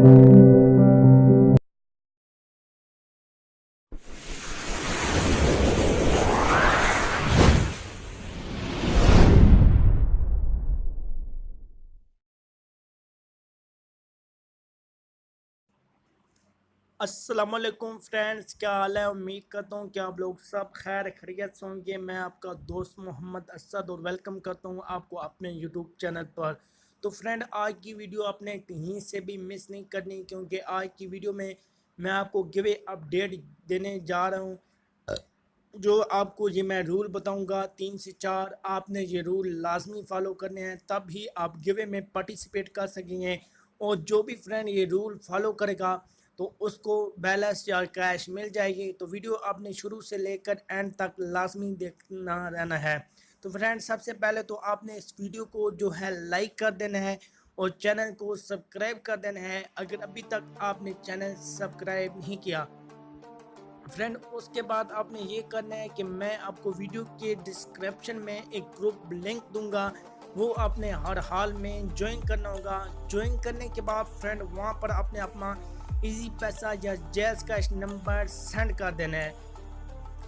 अस्सलामुअलैकुम फ्रेंड्स, क्या हाल है। उम्मीद करता हूँ कि आप लोग सब खैर खैरियत से होंगे। मैं आपका दोस्त मोहम्मद असद और वेलकम करता हूँ आपको अपने यूट्यूब चैनल पर। तो फ्रेंड, आज की वीडियो आपने कहीं से भी मिस नहीं करनी, क्योंकि आज की वीडियो में मैं आपको गिवे अपडेट देने जा रहा हूँ। जो आपको ये मैं रूल बताऊंगा 3 से 4, आपने ये रूल लाजमी फॉलो करने हैं, तब ही आप गिवे में पार्टिसिपेट कर सकेंगे। और जो भी फ्रेंड ये रूल फॉलो करेगा तो उसको बैलेंस या कैश मिल जाएगी। तो वीडियो आपने शुरू से लेकर एंड तक लाजमी देखना रहना है। तो फ्रेंड, सबसे पहले तो आपने इस वीडियो को जो है लाइक कर देना है और चैनल को सब्सक्राइब कर देना है अगर अभी तक आपने चैनल सब्सक्राइब नहीं किया। फ्रेंड, उसके बाद आपने ये करना है कि मैं आपको वीडियो के डिस्क्रिप्शन में एक ग्रुप लिंक दूंगा, वो आपने हर हाल में ज्वाइन करना होगा। ज्वाइन करने के बाद फ्रेंड वहाँ पर आपने अपना इजी पैसा या जैज़ कैश नंबर सेंड कर देना है।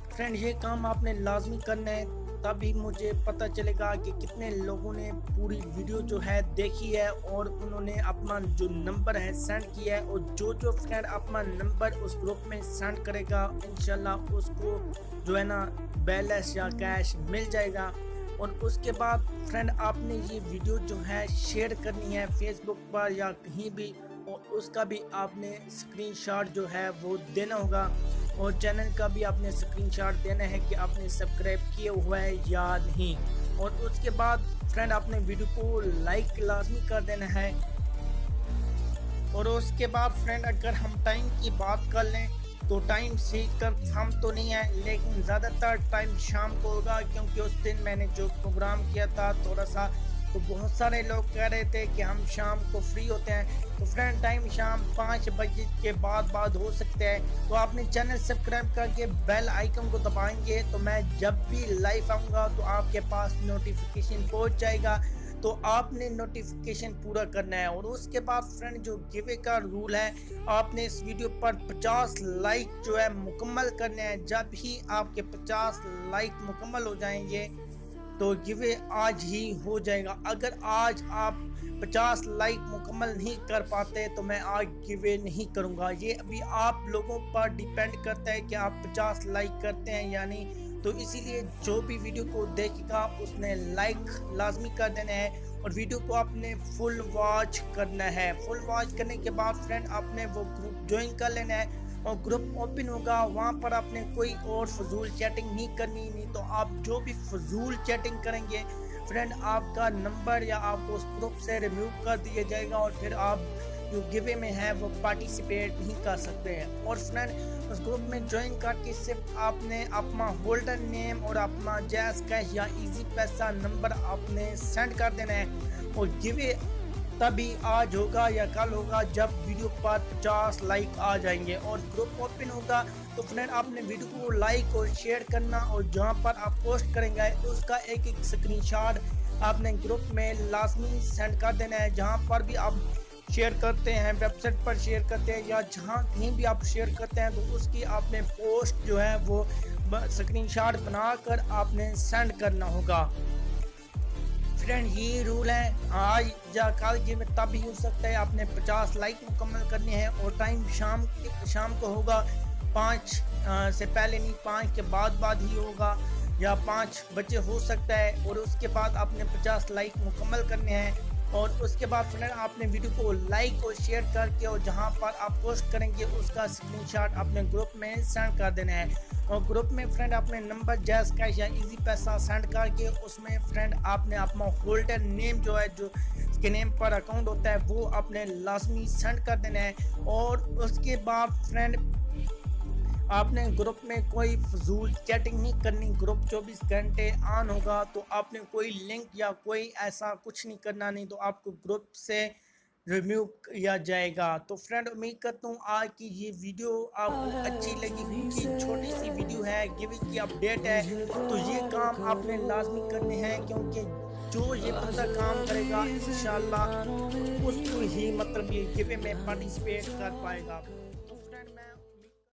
फ्रेंड, ये काम आपने लाजमी करना है, तभी मुझे पता चलेगा कि कितने लोगों ने पूरी वीडियो जो है देखी है और उन्होंने अपना जो नंबर है सेंड किया है। और जो जो फ्रेंड अपना नंबर उस ग्रुप में सेंड करेगा, इंशाल्लाह उसको जो है ना बैलेंस या कैश मिल जाएगा। और उसके बाद फ्रेंड आपने ये वीडियो जो है शेयर करनी है फेसबुक पर या कहीं भी, और उसका भी आपने स्क्रीनशॉट जो है वो देना होगा। और चैनल का भी आपने स्क्रीनशॉट देना है कि आपने सब्सक्राइब किए हुआ है या नहीं। और उसके बाद फ्रेंड आपने वीडियो को लाइक लाजमी कर देना है। और उसके बाद फ्रेंड अगर हम टाइम की बात कर लें तो टाइम से कंफर्म तो नहीं है, लेकिन ज़्यादातर टाइम शाम को होगा, क्योंकि उस दिन मैंने जो प्रोग्राम किया था थोड़ा सा, तो बहुत सारे लोग कह रहे थे कि हम शाम को फ्री होते हैं। तो फ्रेंड टाइम शाम 5 बजे के बाद हो सकते हैं। तो आपने चैनल सब्सक्राइब करके बेल आइकन को दबाएंगे तो मैं जब भी लाइव आऊँगा तो आपके पास नोटिफिकेशन पहुँच जाएगा। तो आपने नोटिफिकेशन पूरा करना है। और उसके बाद फ्रेंड जो गिवे का रूल है, आपने इस वीडियो पर 50 लाइक जो है मुकम्मल करने हैं। जब ही आपके 50 लाइक मुकम्मल हो जाएंगे तो गिवे आज ही हो जाएगा। अगर आज आप 50 लाइक मुकम्मल नहीं कर पाते तो मैं आज गिवे नहीं करूंगा। ये अभी आप लोगों पर डिपेंड करता है कि आप 50 लाइक करते हैं या नहीं। तो इसीलिए जो भी वीडियो को देखेगा उसने लाइक लाजमी कर देना है और वीडियो को आपने फुल वॉच करना है। फुल वॉच करने के बाद फ्रेंड आपने वो ग्रुप ज्वाइन कर लेना है और ग्रुप ओपन होगा। वहाँ पर आपने कोई और फजूल चैटिंग नहीं करनी, नहीं तो आप जो भी फजूल चैटिंग करेंगे फ्रेंड आपका नंबर या आपको उस ग्रुप से रिमूव कर दिया जाएगा और फिर आप जो गिवे में है वो पार्टिसिपेट नहीं कर सकते हैं। और फ्रेंड उस ग्रुप में ज्वाइन करके सिर्फ आपने अपना होल्डर नेम और अपना जैज़ कैश या इजी पैसा नंबर आपने सेंड कर देना है। और गिवे तभी आज होगा या कल होगा जब वीडियो पर 50 लाइक आ जाएंगे और ग्रुप ओपन होगा। तो फ्रेंड आपने वीडियो को लाइक और शेयर करना और जहां पर आप पोस्ट करेंगे उसका एक एक स्क्रीनशॉट आपने ग्रुप में लाजमी सेंड कर देना है। जहां पर भी आप शेयर करते हैं, वेबसाइट पर शेयर करते हैं या जहां कहीं भी आप शेयर करते हैं, तो उसकी आपने पोस्ट जो है वो स्क्रीनशॉट बनाकर आपने सेंड करना होगा। फ्रेंड ये रूल है, आज या कल ये में तब ही हो सकता है। आपने 50 लाइक मुकम्मल करने हैं और टाइम शाम को होगा। 5 से पहले नहीं, 5 के बाद ही होगा या 5 बजे हो सकता है। और उसके बाद आपने 50 लाइक मुकम्मल करने हैं और उसके बाद फ्रेंड आपने वीडियो को लाइक और शेयर करके और जहां पर आप पोस्ट करेंगे उसका स्क्रीनशॉट अपने ग्रुप में सेंड कर देना है। और ग्रुप में फ्रेंड अपने नंबर जैज़ कैश या इजी पैसा सेंड करके उसमें फ्रेंड आपने अपना होल्डर नेम जो है, जो उसके नेम पर अकाउंट होता है, वो आपने लाजमी सेंड कर देना है। और उसके बाद फ्रेंड आपने ग्रुप में कोई फजूल चैटिंग नहीं करनी। ग्रुप 24 घंटे ऑन होगा, तो आपने कोई लिंक या कोई ऐसा कुछ नहीं करना, नहीं तो आपको ग्रुप से रिमूव किया जाएगा। तो फ्रेंड उम्मीद करता हूँ आज की ये वीडियो आपको अच्छी लगी होगी। छोटी सी वीडियो है, गिविंग की अपडेट है, तो ये काम आपने लाजमी करने हैं, क्योंकि जो ये बंदा काम करेगा इंशाल्लाह उसको ही मतलब ये गिवे में पार्टिसिपेट कर पाएगा।